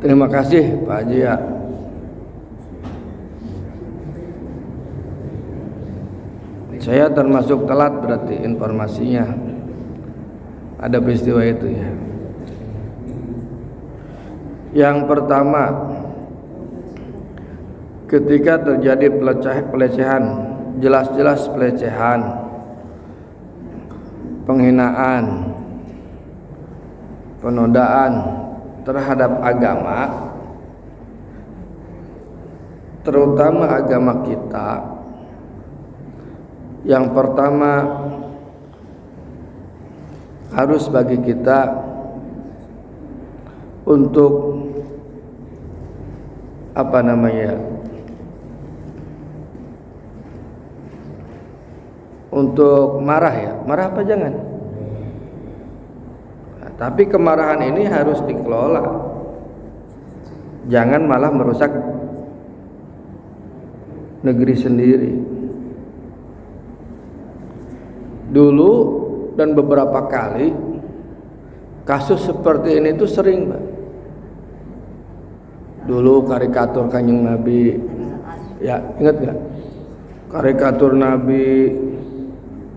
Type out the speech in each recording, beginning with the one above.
Terima kasih Pak Haji ya. Saya termasuk telat berarti informasinya. Ada peristiwa itu ya. Yang pertama, ketika terjadi pelecehan, jelas-jelas pelecehan, penghinaan, penodaan terhadap agama, terutama agama kita, yang pertama harus bagi kita untuk untuk marah ya, marah apa jangan? Nah, tapi kemarahan ini harus dikelola, jangan malah merusak negeri sendiri. Dulu dan beberapa kali kasus seperti ini tuh sering, Pak. Dulu karikatur Kanjeng Nabi, ya ingat nggak? Karikatur Nabi.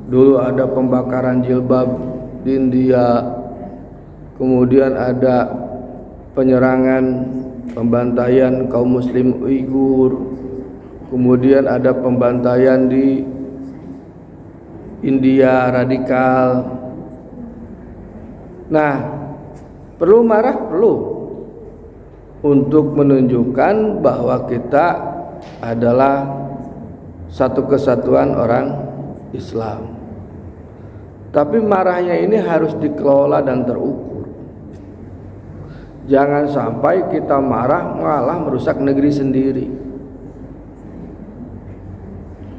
Dulu ada pembakaran jilbab di India, kemudian ada penyerangan, pembantaian kaum muslim Uighur, kemudian ada pembantaian di India radikal. Nah, perlu marah? Perlu, untuk menunjukkan bahwa kita adalah satu kesatuan orang Islam. Tapi marahnya ini harus dikelola dan terukur. Jangan sampai kita marah malah merusak negeri sendiri.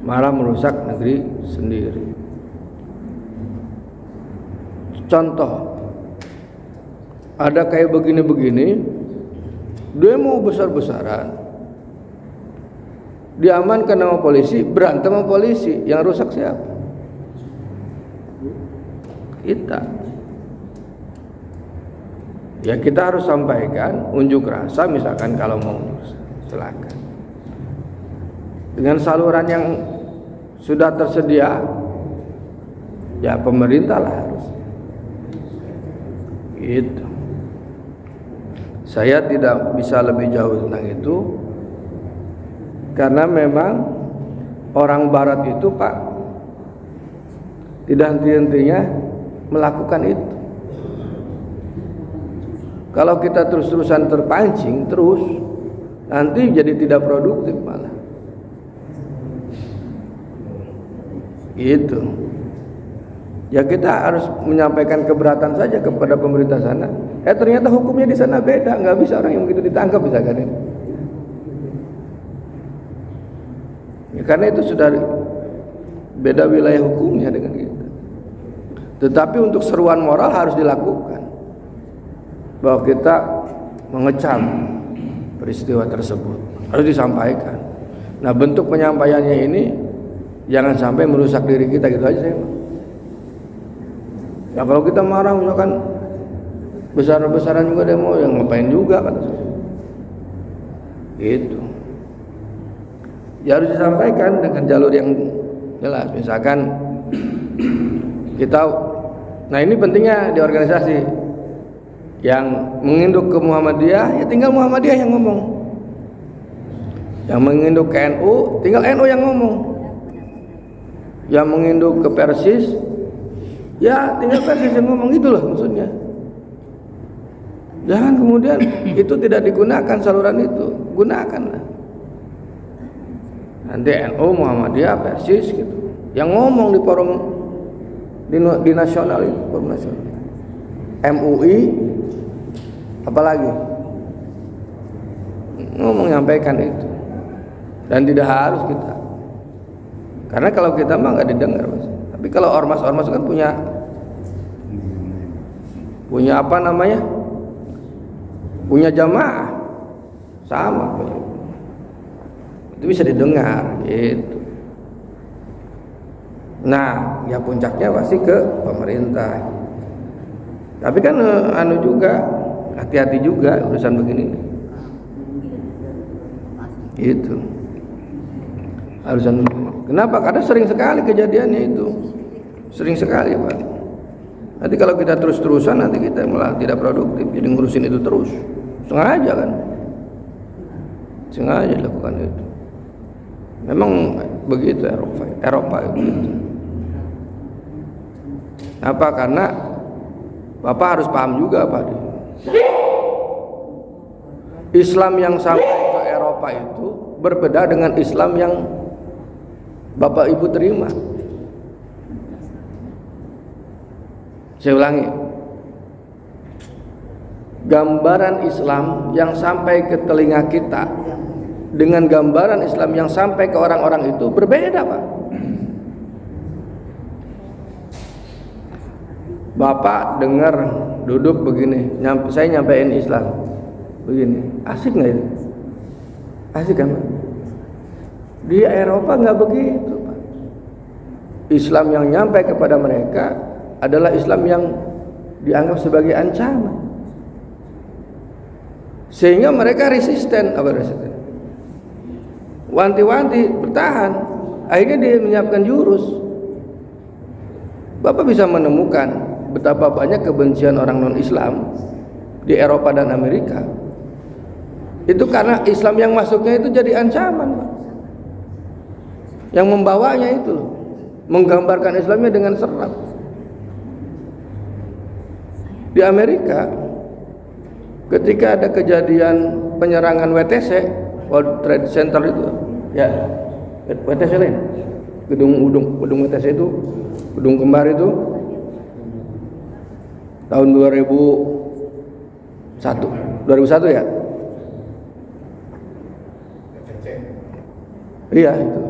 Malah merusak negeri sendiri. Contoh, ada kayak begini-begini, demo besar-besaran, diamankan sama polisi, berantem sama polisi, yang rusak siapa? Kita. Ya kita harus sampaikan, unjuk rasa misalkan kalau mau silakan. Dengan saluran yang sudah tersedia, ya pemerintah lah harus. Gitu. Saya tidak bisa lebih jauh tentang itu, karena memang orang Barat itu, Pak, tidak henti-hentinya melakukan itu. Kalau kita terus-terusan terpancing terus, nanti jadi tidak produktif malah. Gitu. Ya kita harus menyampaikan keberatan saja kepada pemerintah sana. Ternyata hukumnya di sana beda, nggak bisa orang yang begitu ditangkap misalkan ini. Ya, karena itu sudah beda wilayah hukumnya dengan kita. Tetapi untuk seruan moral harus dilakukan, bahwa kita mengecam peristiwa tersebut, harus disampaikan. Nah, bentuk penyampaiannya ini jangan sampai merusak diri kita, gitu aja saya. Ya kalau kita marah misalkan besar-besaran juga demo, yang ngapain juga kata saya. Gitu. Ya harus disampaikan dengan jalur yang jelas. Misalkan kita, nah ini pentingnya di organisasi yang menginduk ke Muhammadiyah, ya tinggal Muhammadiyah yang ngomong. Yang menginduk ke NU, tinggal NU yang ngomong. Yang menginduk ke Persis, ya tinggal Persis yang ngomong. Itulah maksudnya. Jangan kemudian itu tidak digunakan saluran itu, gunakanlah. Nanti NU, Muhammadiyah, Persis gitu, yang ngomong di forum di nasional itu, forum nasional. MUI, apalagi ngomong, nyampaikan itu, dan tidak harus kita. Karena kalau kita mah nggak didengar, Mas. Tapi kalau ormas-ormas kan punya apa namanya? Punya jamaah sama, itu bisa didengar gitu. Nah, ya puncaknya pasti ke pemerintah. Tapi kan juga hati-hati juga urusan begini. Itu harusnya. Kenapa? Karena sering sekali kejadiannya itu, sering sekali Pak. Nanti kalau kita terus-terusan nanti kita malah tidak produktif, jadi ngurusin itu terus. Sengaja kan, sengaja dilakukan itu. Memang begitu Eropa begitu. Apa? Karena Bapak harus paham juga Pak, Islam yang sampai ke Eropa itu berbeda dengan Islam yang Bapak Ibu terima. Saya ulangi, gambaran Islam yang sampai ke telinga kita dengan gambaran Islam yang sampai ke orang-orang itu berbeda Pak. Bapak dengar duduk begini, saya nyampein Islam begini, asik nggak itu? Asik kan Pak? Di Eropa nggak begitu Pak. Islam yang nyampe kepada mereka adalah Islam yang dianggap sebagai ancaman, sehingga mereka resisten. Apa resisten? Wanti-wanti bertahan. Akhirnya dia menyiapkan jurus. Bapak bisa menemukan betapa banyak kebencian orang non-Islam di Eropa dan Amerika. Itu karena Islam yang masuknya itu jadi ancaman Pak. Yang membawanya itu loh, menggambarkan Islamnya dengan seram. Di Amerika ketika ada kejadian penyerangan WTC, World Trade Center itu, ya WTC lain, gedung WTC itu, gedung kembar itu, tahun 2001 ya, iya itu.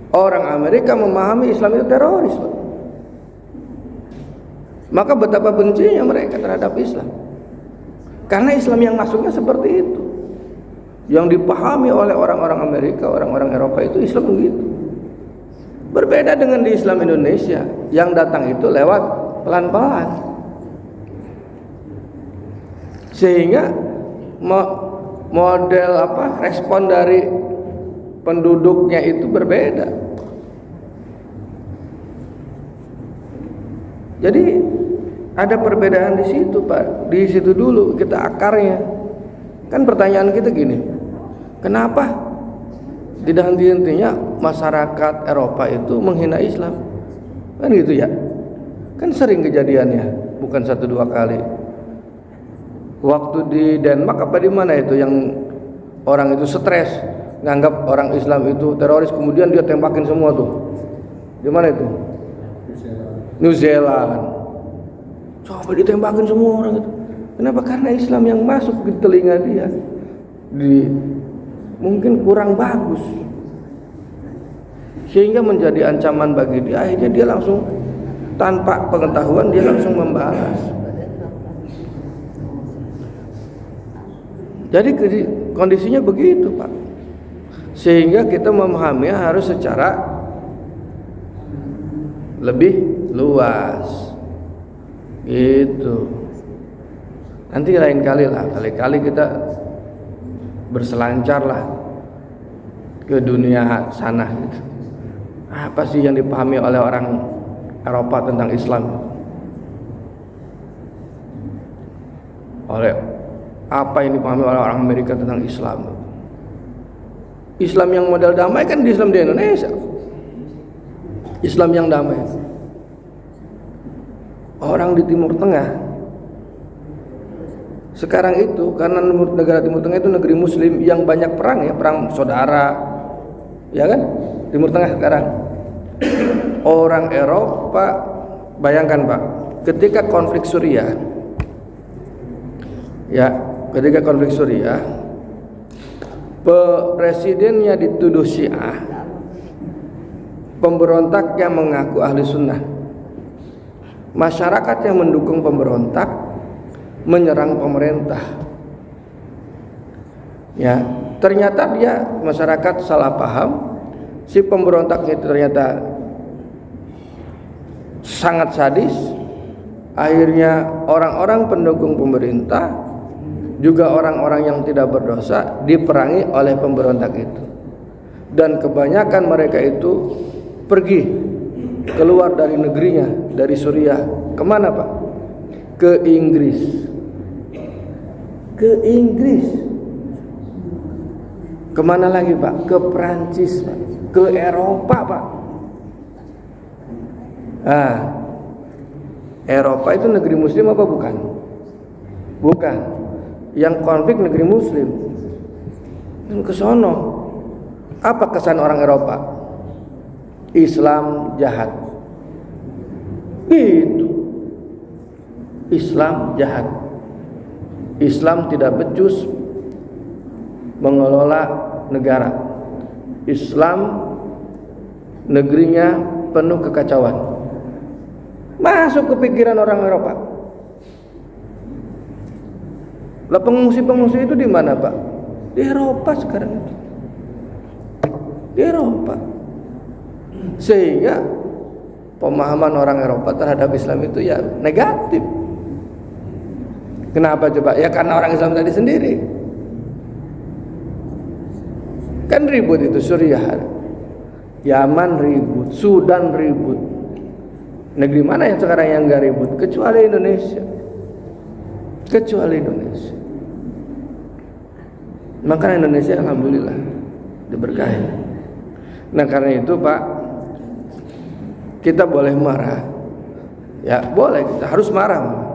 Orang Amerika memahami Islam itu teroris Pak. Maka betapa bencinya mereka terhadap Islam, karena Islam yang masuknya seperti itu. Yang dipahami oleh orang-orang Amerika, orang-orang Eropa itu Islam begitu. Berbeda dengan di Islam Indonesia yang datang itu lewat pelan-pelan, sehingga model respon dari penduduknya itu berbeda. Jadi ada perbedaan di situ Pak. Di situ dulu kita akarnya. Kan pertanyaan kita gini, kenapa tidak henti-hentinya masyarakat Eropa itu menghina Islam? Kan gitu ya. Kan sering kejadiannya, bukan 1-2 kali. Waktu di Denmark apa di mana itu yang orang itu stres, nganggap orang Islam itu teroris, kemudian dia tembakin semua tuh. Di mana itu? New Zealand. Coba ditembakin semua orang itu. Kenapa? Karena Islam yang masuk di telinga dia mungkin kurang bagus, sehingga menjadi ancaman bagi dia. Akhirnya dia langsung tanpa pengetahuan dia langsung membalas. Jadi kondisinya begitu Pak. Sehingga kita memahaminya harus secara lebih luas. Gitu. Nanti lain kali lah, kali-kali kita berselancar lah ke dunia sana gitu. Apa sih yang dipahami oleh orang Eropa tentang Islam? Oleh apa yang dipahami oleh orang Amerika tentang Islam? Islam yang model damai kan di Islam di Indonesia. Islam yang damai. Orang di Timur Tengah sekarang itu, karena negara Timur Tengah itu negeri Muslim yang banyak perang ya, perang saudara, ya kan? Timur Tengah sekarang. Orang Eropa, bayangkan Pak, ketika konflik Suriah, ya, ketika konflik Suriah, presidennya dituduh Syiah, pemberontaknya mengaku ahli sunnah. Masyarakat yang mendukung pemberontak menyerang pemerintah. Ya, ternyata dia masyarakat salah paham. Si pemberontaknya itu ternyata sangat sadis. Akhirnya orang-orang pendukung pemerintah juga orang-orang yang tidak berdosa diperangi oleh pemberontak itu. Dan kebanyakan mereka itu pergi keluar dari negerinya, dari Suriah. Kemana Pak? Ke Inggris. Ke Inggris. Kemana lagi Pak? Ke Perancis Pak. Ke Eropa Pak. Nah, Eropa itu negeri muslim apa bukan? Bukan. Yang konflik negeri muslim. Dan ke sono. Apa kesan orang Eropa? Islam jahat. Itu. Islam jahat. Islam tidak becus mengelola negara. Islam negerinya penuh kekacauan. Masuk ke pikiran orang Eropa. Lah pengungsi-pengungsi itu di mana Pak? Di Eropa sekarang itu. Di Eropa. Sehingga pemahaman orang Eropa terhadap Islam itu ya negatif. Kenapa coba? Ya karena orang Islam tadi sendiri. Kan ribut itu Suriah, Yaman ribut, Sudan ribut. Negeri mana yang sekarang yang enggak ribut? Kecuali Indonesia. Kecuali Indonesia. Maka Indonesia alhamdulillah diberkahi. Nah karena itu Pak, kita boleh marah. Ya boleh, kita harus marah.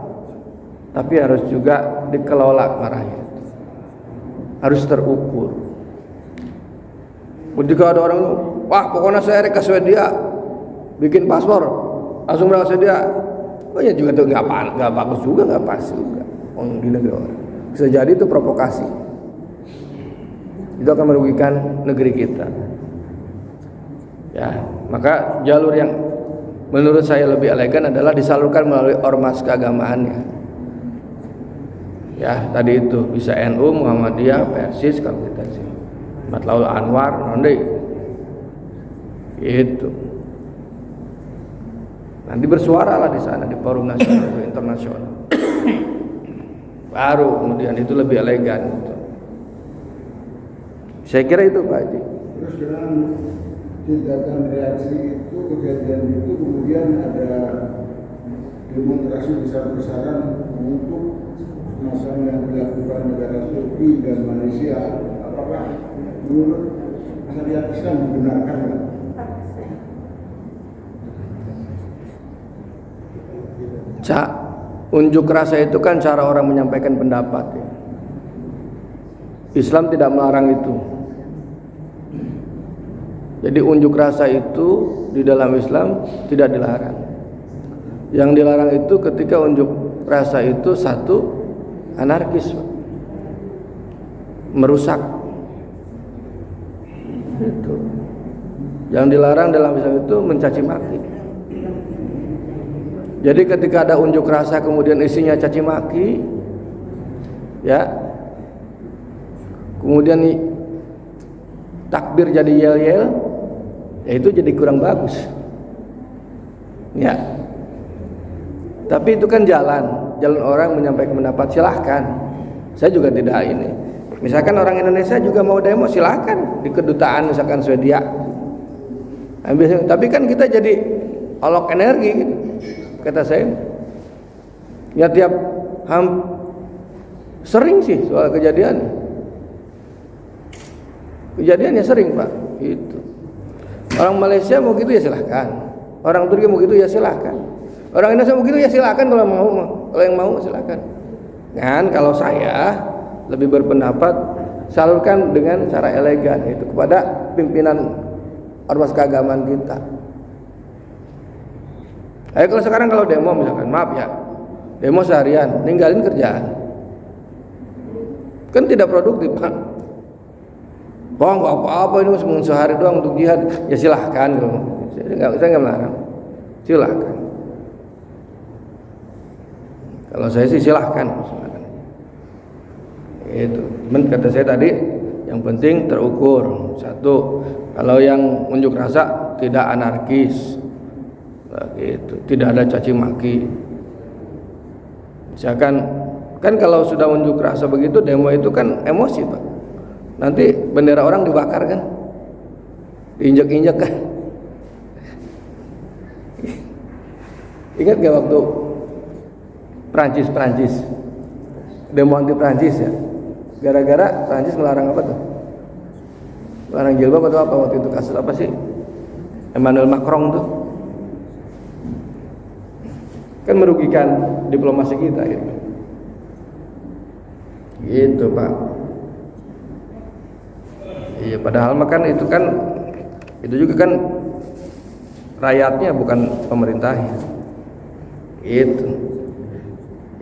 Tapi harus juga dikelola marahnya. Harus terukur. Ketika ada orang, wah pokoknya saya ke Swedia, bikin paspor, langsung berangkat Swedia. Oh ya juga tuh nggak bagus juga, nggak pas juga. Di negeri orang. Bisa jadi itu provokasi. Itu akan merugikan negeri kita. Ya, maka jalur yang menurut saya lebih elegan adalah disalurkan melalui ormas keagamaannya. Ya, tadi itu bisa NU, Muhammadiyah, Persis kalau kita sih. Matlaul Anwar, nanti itu. Nanti bersuaralah di sana di forum nasional atau internasional. Baru kemudian itu lebih elegan. Gitu. Saya kira itu Pak Haji. Terus dengan tindakan reaksi itu, kejadian itu kemudian ada demonstrasi besar-besaran untuk semacam yang dilakukan negara Turki dan Malaysia. Apakah menurut syariat Islam membenarkan? Unjuk rasa itu kan cara orang menyampaikan pendapat ya. Islam tidak melarang itu. Jadi unjuk rasa itu di dalam Islam tidak dilarang. Yang dilarang itu ketika unjuk rasa itu satu anarkis, merusak. Itu. Yang dilarang dalam Islam itu mencaci maki. Jadi ketika ada unjuk rasa kemudian isinya caci maki, ya, kemudian takbir jadi yel-yel, ya itu jadi kurang bagus. Ya. Tapi itu kan jalan orang menyampaikan pendapat, silahkan. Saya juga tidak ini. Misalkan orang Indonesia juga mau demo, silahkan di kedutaan misalkan Swedia. Tapi kan kita jadi olok energi gitu. Kata saya, ya tiap sering sih soal kejadiannya sering Pak. Itu orang Malaysia mau gitu ya silahkan, orang Turki mau gitu ya silahkan, orang Indonesia mau gitu ya silahkan kalau yang mau silahkan. Kan kalau saya lebih berpendapat salurkan dengan cara elegan itu kepada pimpinan ormas keagamaan kita. Ayo kalau sekarang kalau demo misalkan, maaf ya, demo seharian, ninggalin kerjaan, kan tidak produktif Pak. Wah nggak apa-apa ini cuma sehari doang untuk jihad, ya silahkan. Saya nggak melarang, silahkan. Kalau saya sih silahkan. Itu, kata saya tadi, yang penting terukur. Satu, kalau yang unjuk rasa tidak anarkis. Gitu. Tidak ada caci maki. Misalkan Kan kalau sudah unjuk rasa begitu, demo itu kan emosi Pak. Nanti bendera orang dibakar kan, diinjak-injak kan. Ingat gak waktu Prancis demo anti Prancis ya, gara-gara Prancis melarang apa tuh, melarang jilbab atau apa waktu itu, kasus apa sih, Emmanuel Macron tuh kan merugikan diplomasi kita gitu Pak. Iya, padahal makan itu juga kan rakyatnya bukan pemerintahnya gitu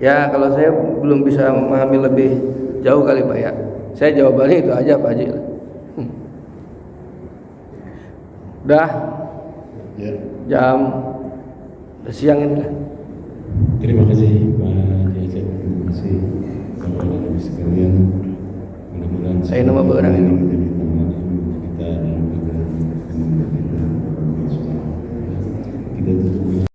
ya. Kalau saya belum bisa memahami lebih jauh kali Pak ya, saya jawabannya itu aja Pak Haji. Udah Ya. jam siang ini lah. Terima kasih Pak Jajat, terima kasih Bapak dan Ibu sekalian. Mudah-mudahan Saya nama orang ini.